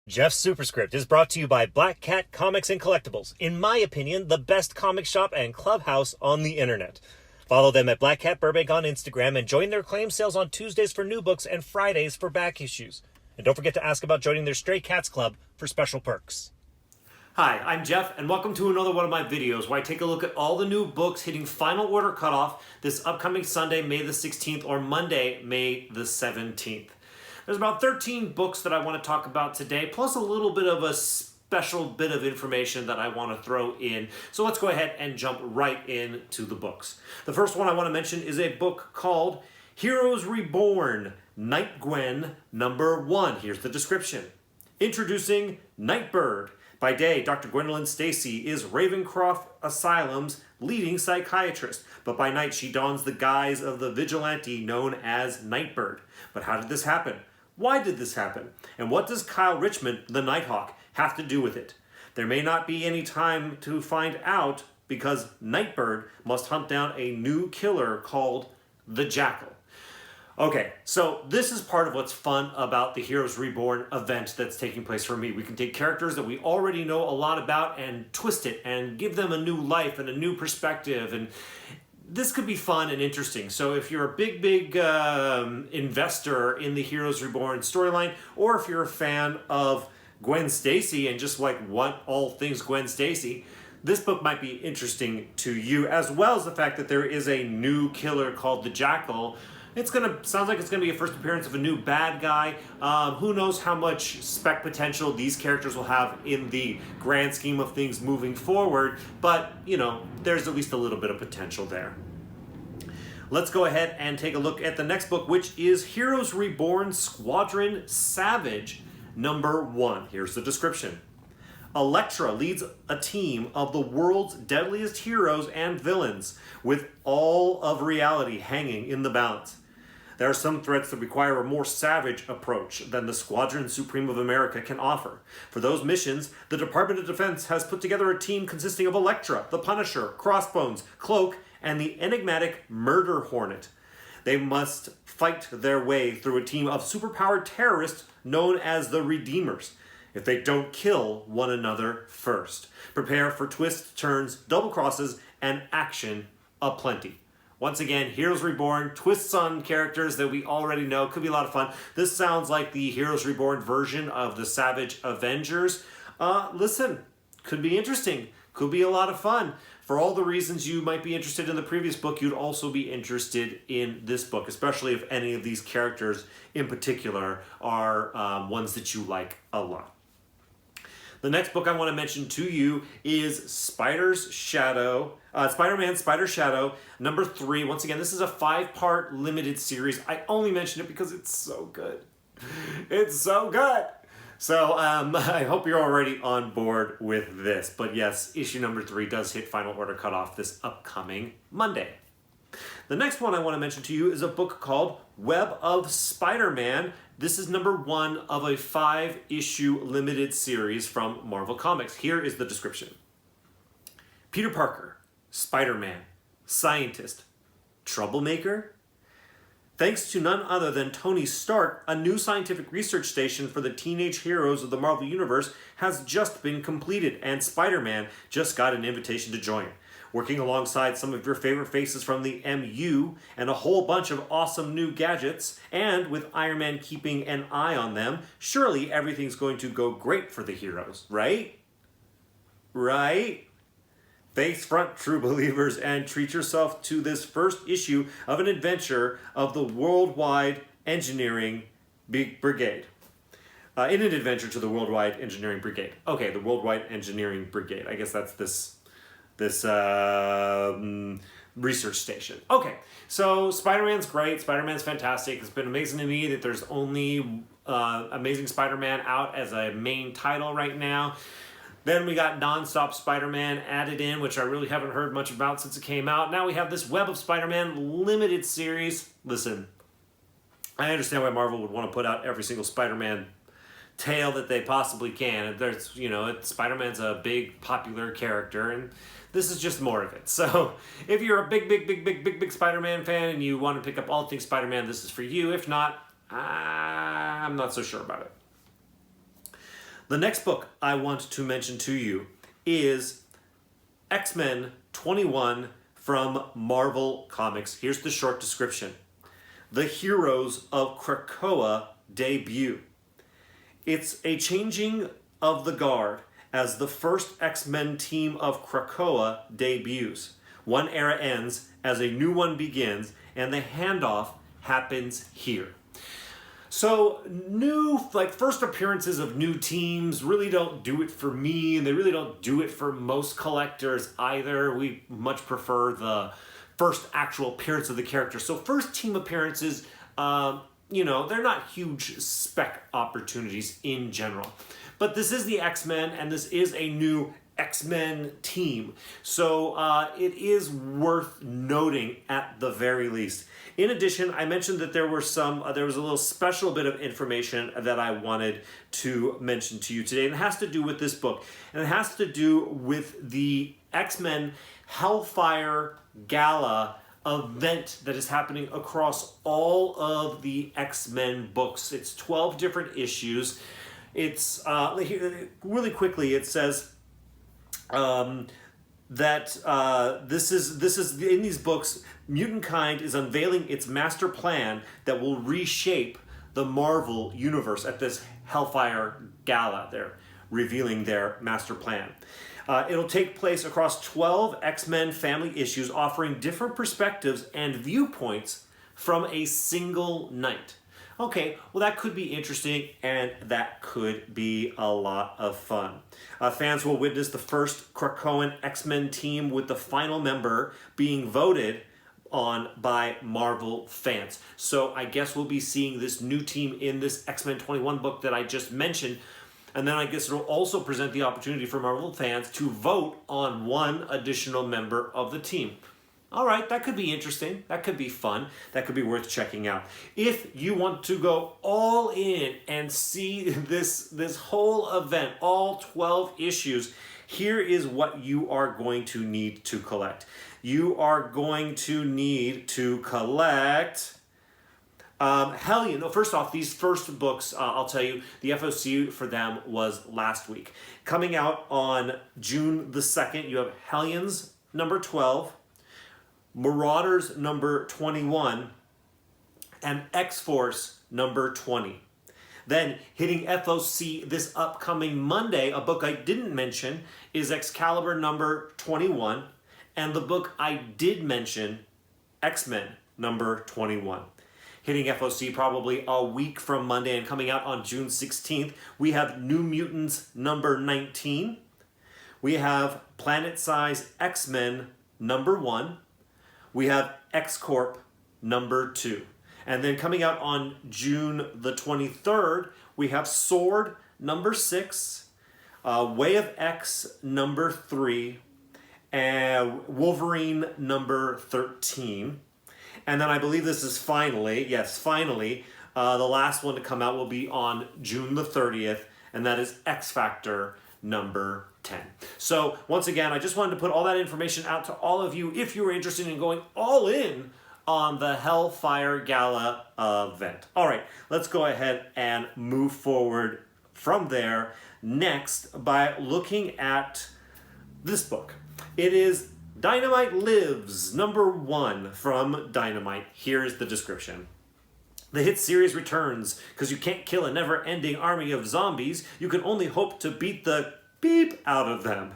Jeff's Superscript is brought to you by Black Cat Comics and Collectibles, in my opinion, the best comic shop and clubhouse on the internet. Follow them at Black Cat Burbank on Instagram and join their claim sales on Tuesdays for new books and Fridays for back issues. And don't forget to ask about joining their Stray Cats Club for special perks. Hi, I'm Jeff, and welcome to another one of my videos where I take a look at all the new books hitting Final Order Cutoff this upcoming Sunday, May the 16th, or Monday, May the 17th. There's about 13 books that I want to talk about today, plus a little bit of a special bit of information that I want to throw in. So let's go ahead and jump right into the books. The first one I want to mention is a book called Heroes Reborn, Night Gwen #1. Here's the description. Introducing Nightbird. By day, Dr. Gwendolyn Stacy is Ravencroft Asylum's leading psychiatrist, but by night she dons the guise of the vigilante known as Nightbird. But how did this happen? Why did this happen? And what does Kyle Richmond, the Nighthawk, have to do with it? There may not be any time to find out because Nightbird must hunt down a new killer called the Jackal. Okay, so this is part of what's fun about the Heroes Reborn event that's taking place for me. We can take characters that we already know a lot about and twist it and give them a new life and a new perspective, and this could be fun and interesting. So if you're a big investor in the Heroes Reborn storyline, or if you're a fan of Gwen Stacy and just want all things Gwen Stacy, this book might be interesting to you, as well as the fact that there is a new killer called the Jackal. Sounds like it's gonna be a first appearance of a new bad guy. Who knows how much spec potential these characters will have in the grand scheme of things moving forward, but there's at least a little bit of potential there. Let's go ahead and take a look at the next book, which is Heroes Reborn Squadron Savage #1. Here's the description. Elektra leads a team of the world's deadliest heroes and villains, with all of reality hanging in the balance. There are some threats that require a more savage approach than the Squadron Supreme of America can offer. For those missions, the Department of Defense has put together a team consisting of Elektra, the Punisher, Crossbones, Cloak, and the enigmatic Murder Hornet. They must fight their way through a team of superpowered terrorists known as the Redeemers, if they don't kill one another first. Prepare for twists, turns, double crosses, and action aplenty. Once again, Heroes Reborn, twists on characters that we already know. Could be a lot of fun. This sounds like the Heroes Reborn version of the Savage Avengers. Listen, could be interesting. Could be a lot of fun. For all the reasons you might be interested in the previous book, you'd also be interested in this book, especially if any of these characters in particular are ones that you like a lot. The next book I want to mention to you is Spider-Man Spider Shadow #3. Once again, this is a 5-part limited series. I only mention it because it's so good. It's so good. So I hope you're already on board with this. But yes, issue #3 does hit Final Order Cutoff this upcoming Monday. The next one I want to mention to you is a book called Web of Spider-Man. This is #1 of a 5-issue limited series from Marvel Comics. Here is the description. Peter Parker, Spider-Man, scientist, troublemaker? Thanks to none other than Tony Stark, a new scientific research station for the teenage heroes of the Marvel Universe has just been completed, and Spider-Man just got an invitation to join. Working alongside some of your favorite faces from the MU and a whole bunch of awesome new gadgets, and with Iron Man keeping an eye on them, surely everything's going to go great for the heroes, right? Right? Face front, true believers, and treat yourself to this first issue of an adventure of the Worldwide Engineering Brigade. In an adventure to the Worldwide Engineering Brigade. Okay, the Worldwide Engineering Brigade. I guess that's this research station. Okay, so Spider-Man's great. Spider-Man's fantastic. It's been amazing to me that there's only Amazing Spider-Man out as a main title right now. Then we got Non-Stop Spider-Man added in, which I really haven't heard much about since it came out. Now we have this Web of Spider-Man limited series. Listen, I understand why Marvel would want to put out every single Spider-Man tale that they possibly can. There's, Spider-Man's a big, popular character, and this is just more of it. So if you're a big Spider-Man fan and you want to pick up all things Spider-Man, this is for you. If not, I'm not so sure about it. The next book I want to mention to you is X-Men 21 from Marvel Comics. Here's the short description. The Heroes of Krakoa debut. It's a changing of the guard as the first X-Men team of Krakoa debuts. One era ends as a new one begins, and the handoff happens here. So first appearances of new teams really don't do it for me, and they really don't do it for most collectors either. We much prefer the first actual appearance of the character. So first team appearances, they're not huge spec opportunities in general. But this is the X-Men, and this is a new X-Men team. So it is worth noting at the very least. In addition, I mentioned that there was a little special bit of information that I wanted to mention to you today, and it has to do with this book, and it has to do with the X-Men Hellfire Gala event that is happening across all of the X-Men books. It's 12 different issues. It's really quickly. It says that this is in these books, mutant kind is unveiling its master plan that will reshape the Marvel universe. At this Hellfire Gala, they're revealing their master plan. It'll take place across 12 X-Men family issues, offering different perspectives and viewpoints from a single night. Okay, well that could be interesting, and that could be a lot of fun. Fans will witness the first Krakoan X-Men team, with the final member being voted on by Marvel fans. So I guess we'll be seeing this new team in this X-Men 21 book that I just mentioned. And then I guess it'll also present the opportunity for Marvel fans to vote on one additional member of the team. All right, that could be interesting. That could be fun. That could be worth checking out. If you want to go all in and see this whole event, all 12 issues, here is what you are going to need to collect. You are going to need to collect Hellion. No, first off, these first books, I'll tell you, the FOC for them was last week. Coming out on June the 2nd, you have Hellions number 12, Marauders number 21, and X-Force number 20. Then hitting FOC this upcoming Monday, a book I didn't mention is Excalibur number 21, and the book I did mention, X-Men number 21. Hitting FOC probably a week from Monday and coming out on June 16th, we have New Mutants number 19. We have Planet Size X-Men number 1. We have X-Corp number 2. And then coming out on June the 23rd, we have Sword number 6, Way of X number 3, and Wolverine number 13. And then I believe this is finally, the last one to come out will be on June the 30th, and that is X-Factor number 10. So once again, I just wanted to put all that information out to all of you if you were interested in going all in on the Hellfire Gala event. All right, let's go ahead and move forward from there next by looking at this book. It is Dynamite Lives, number 1 from Dynamite. Here's the description. The hit series returns. Because you can't kill a never-ending army of zombies, you can only hope to beat the beep out of them.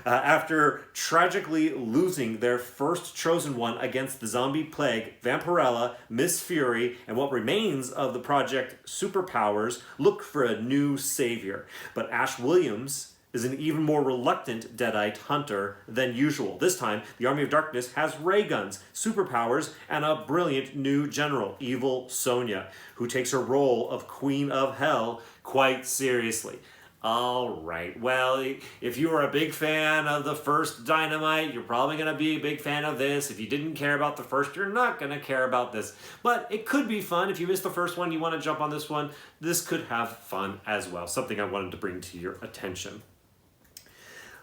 After tragically losing their first chosen one against the zombie plague, Vampirella, Miss Fury, and what remains of the Project Superpowers look for a new savior. But Ash Williams is an even more reluctant Deadite hunter than usual. This time, the Army of Darkness has ray guns, superpowers, and a brilliant new general, Evil Sonya, who takes her role of Queen of Hell quite seriously. All right, well, if you were a big fan of the first Dynamite, you're probably going to be a big fan of this. If you didn't care about the first, you're not going to care about this. But it could be fun. If you missed the first one, you want to jump on this one, this could have fun as well. Something I wanted to bring to your attention.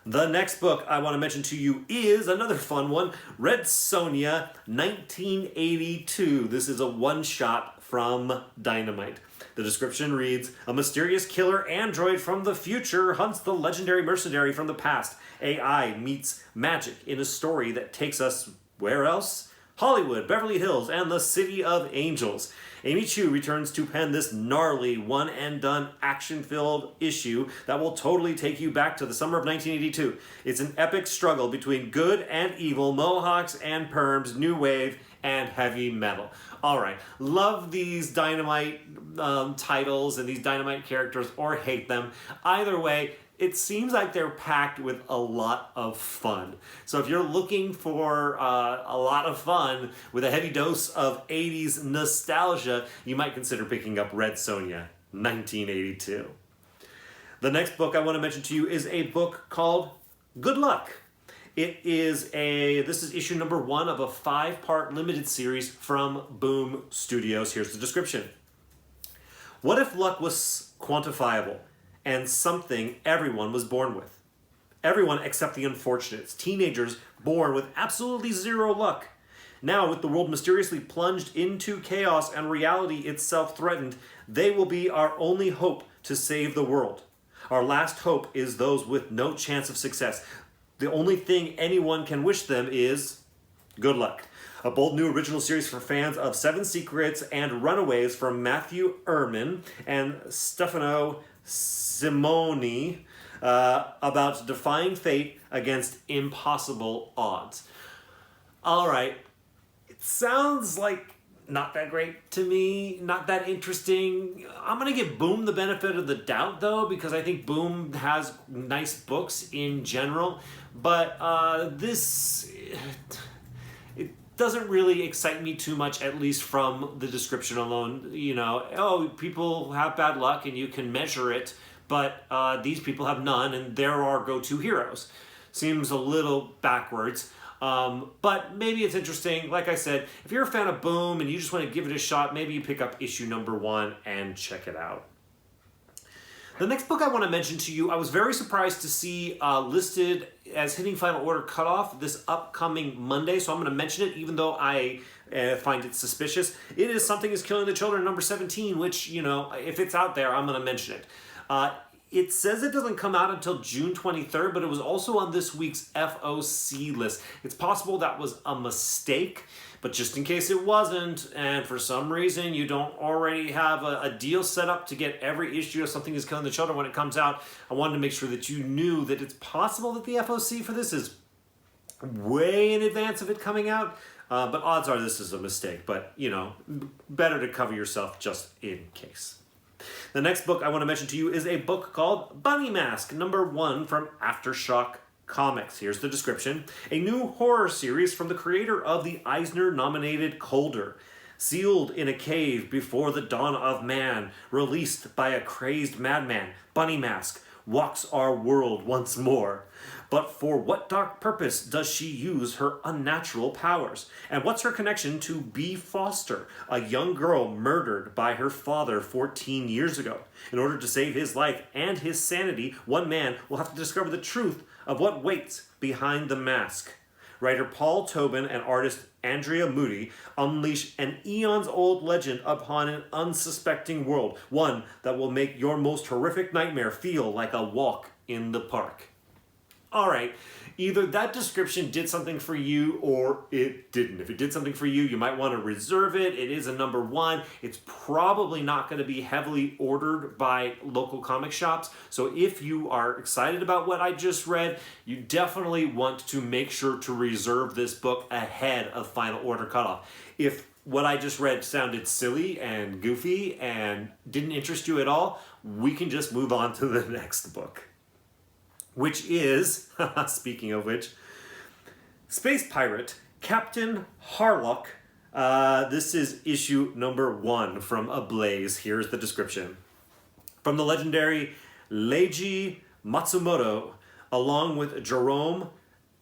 The next book I want to mention to you is another fun one, Red Sonja 1982. This is a one-shot from Dynamite. The description reads, a mysterious killer android from the future hunts the legendary mercenary from the past. AI meets magic in a story that takes us where else? Hollywood, Beverly Hills, and the City of Angels. Amy Chu returns to pen this gnarly, one-and-done, action-filled issue that will totally take you back to the summer of 1982. It's an epic struggle between good and evil, mohawks and perms, new wave, and heavy metal. All right, love these Dynamite titles and these Dynamite characters, or hate them. Either way, it seems like they're packed with a lot of fun. So if you're looking for a lot of fun with a heavy dose of 80s nostalgia, you might consider picking up Red Sonja, 1982. The next book I want to mention to you is a book called Good Luck. This is issue number 1 of a 5-part limited series from Boom Studios. Here's the description. What if luck was quantifiable and something everyone was born with? Everyone except the unfortunates, teenagers born with absolutely zero luck. Now, with the world mysteriously plunged into chaos and reality itself threatened, they will be our only hope to save the world. Our last hope is those with no chance of success. The only thing anyone can wish them is good luck. A bold new original series for fans of Seven Secrets and Runaways from Matthew Ehrman and Stefano Simoni about defying fate against impossible odds. All right, it sounds like not that great to me, not that interesting. I'm going to give Boom the benefit of the doubt, though, because I think Boom has nice books in general. But it doesn't really excite me too much, at least from the description alone. You know, oh, people have bad luck and you can measure it, but these people have none and they're our go-to heroes. Seems a little backwards. But maybe it's interesting. Like I said, if you're a fan of Boom and you just want to give it a shot, maybe you pick up issue number 1 and check it out. The next book I want to mention to you, I was very surprised to see listed as hitting Final Order Cutoff this upcoming Monday, so I'm going to mention it even though I find it suspicious. It is Something is Killing the Children, number 17, which, you know, if it's out there, I'm going to mention it. It says it doesn't come out until June 23rd, but it was also on this week's FOC list. It's possible that was a mistake, but just in case it wasn't, and for some reason you don't already have a deal set up to get every issue of Something is Killing the Children when it comes out, I wanted to make sure that you knew that it's possible that the FOC for this is way in advance of it coming out, but odds are this is a mistake, but, you know, better to cover yourself just in case. The next book I want to mention to you is a book called Bunny Mask, number 1 from Aftershock Comics. Here's the description. A new horror series from the creator of the Eisner-nominated Colder. Sealed in a cave before the dawn of man, released by a crazed madman, Bunny Mask walks our world once more. But for what dark purpose does she use her unnatural powers? And what's her connection to B. Foster, a young girl murdered by her father 14 years ago? In order to save his life and his sanity, one man will have to discover the truth of what waits behind the mask. Writer Paul Tobin and artist Andrea Moody unleash an eons-old legend upon an unsuspecting world, one that will make your most horrific nightmare feel like a walk in the park. All right, either that description did something for you or it didn't. If it did something for you, you might want to reserve it. It is a number 1. It's probably not going to be heavily ordered by local comic shops. So if you are excited about what I just read, you definitely want to make sure to reserve this book ahead of Final Order Cutoff. If what I just read sounded silly and goofy and didn't interest you at all, we can just move on to the next book, which is, speaking of which, Space Pirate Captain Harlock. This is issue number 1 from Ablaze. Here's the description. From the legendary Leiji Matsumoto, along with Jerome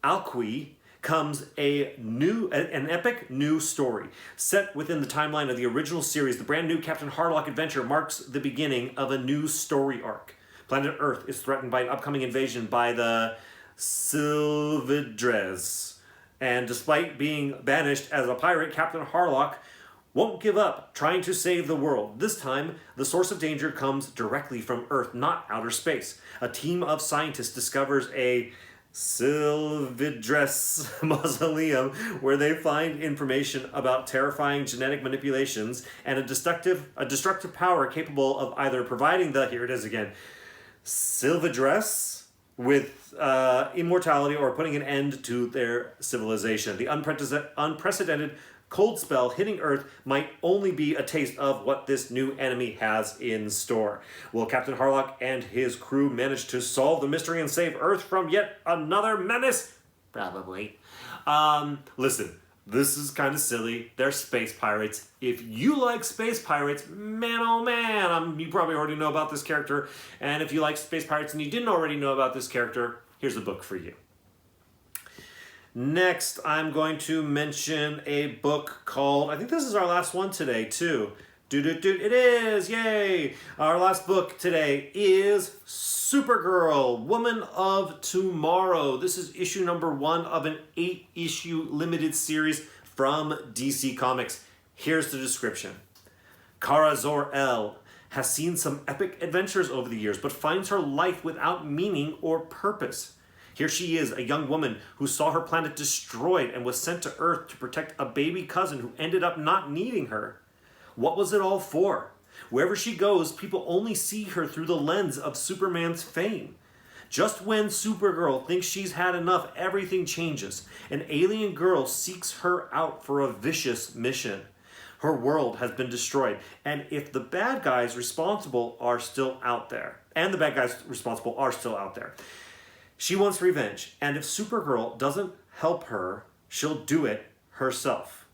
Alqui, comes an epic new story. Set within the timeline of the original series, the brand new Captain Harlock adventure marks the beginning of a new story arc. Planet Earth is threatened by an upcoming invasion by the Sylvidres. And despite being banished as a pirate, Captain Harlock won't give up trying to save the world. This time, the source of danger comes directly from Earth, not outer space. A team of scientists discovers a Sylvidress mausoleum where they find information about terrifying genetic manipulations and a destructive power capable of either providing the, here it is again, Sylvidress with immortality or putting an end to their civilization. The unprecedented cold spell hitting Earth might only be a taste of what this new enemy has in store. Will Captain Harlock and his crew manage to solve the mystery and save Earth from yet another menace? Probably. Listen, this is kind of silly. They're space pirates. If you like space pirates, man oh man, you probably already know about this character. And if you like space pirates and you didn't already know about this character, here's the book for you. Next, I'm going to mention a book called, I think this is our last one today too. It is, yay! Our last book today is Supergirl, Woman of Tomorrow. This is issue number 1 of an 8-issue limited series from DC Comics. Here's the description. Kara Zor-El has seen some epic adventures over the years, but finds her life without meaning or purpose. Here she is, a young woman who saw her planet destroyed and was sent to Earth to protect a baby cousin who ended up not needing her. What was it all for? Wherever she goes, people only see her through the lens of Superman's fame. Just when Supergirl thinks she's had enough, everything changes. An alien girl seeks her out for a vicious mission. Her world has been destroyed, and if the bad guys responsible are still out there, she wants revenge, and if Supergirl doesn't help her, she'll do it herself.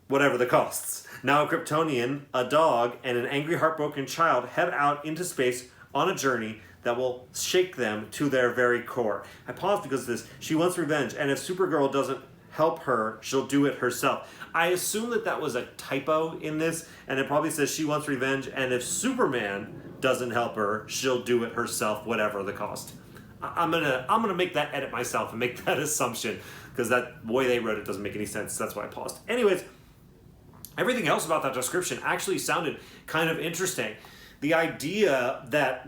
Whatever the costs. Now a Kryptonian, a dog, and an angry, heartbroken child head out into space on a journey that will shake them to their very core. I paused because of this. She wants revenge, and if Supergirl doesn't help her, she'll do it herself. I assume that was a typo in this, and it probably says she wants revenge, and if Superman doesn't help her, she'll do it herself, whatever the cost. I'm gonna make that edit myself and make that assumption, because that way they wrote it doesn't make any sense. That's why I paused. Anyways, everything else about that description actually sounded kind of interesting. The idea that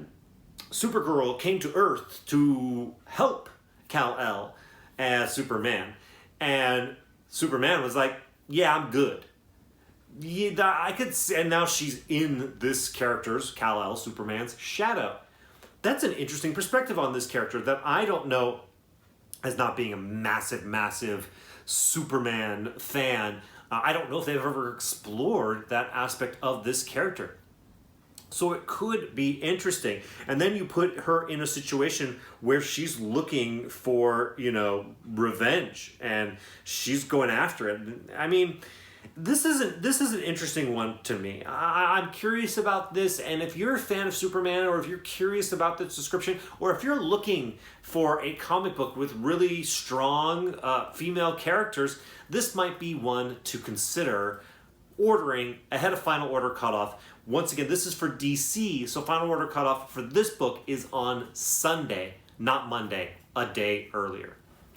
Supergirl came to Earth to help Kal-El as Superman, and Superman was like, yeah, I'm good. Yeah, I could see, and now she's in this character's, Kal-El, Superman's shadow. That's an interesting perspective on this character that I don't know, as not being a massive Superman fan. I don't know if they've ever explored that aspect of this character. So it could be interesting. And then you put her in a situation where she's looking for, revenge, and she's going after it. I mean, this is an interesting one to me. I'm curious about this, and if you're a fan of Superman, or if you're curious about this description, or if you're looking for a comic book with really strong female characters, this might be one to consider ordering ahead of Final Order Cutoff. Once again, this is for DC, so Final Order Cutoff for this book is on Sunday, not Monday, a day earlier.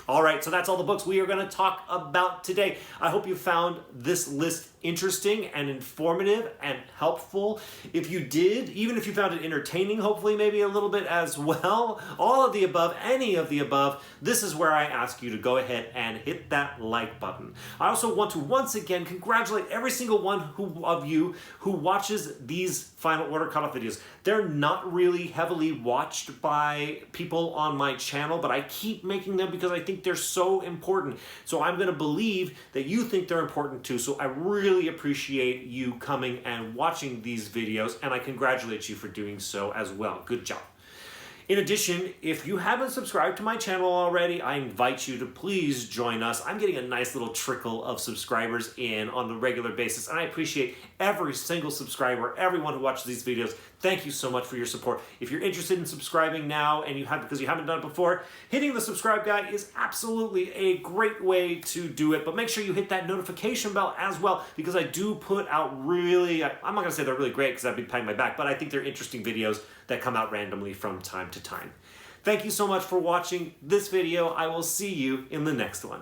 All right, so that's all the books we are going to talk about today. I hope you found this list interesting and informative and helpful. If you did, even if you found it entertaining, hopefully maybe a little bit as well, all of the above, any of the above, this is where I ask you to go ahead and hit that like button. I also want to once again congratulate every single one of you who watches these Final Order Cutoff videos. They're not really heavily watched by people on my channel, but I keep making them because I think they're so important. So I'm going to believe that you think they're important too. So I really appreciate you coming and watching these videos, and I congratulate you for doing so as well. Good job. In addition, if you haven't subscribed to my channel already, I invite you to please join us. I'm getting a nice little trickle of subscribers in on a regular basis, and I appreciate every single subscriber, everyone who watches these videos. Thank you so much for your support. If you're interested in subscribing now and because you haven't done it before, hitting the subscribe guy is absolutely a great way to do it. But make sure you hit that notification bell as well, because I do put out really, I'm not going to say they're really great because I've been patting my back, but I think they're interesting videos that come out randomly from time to time. Thank you so much for watching this video. I will see you in the next one.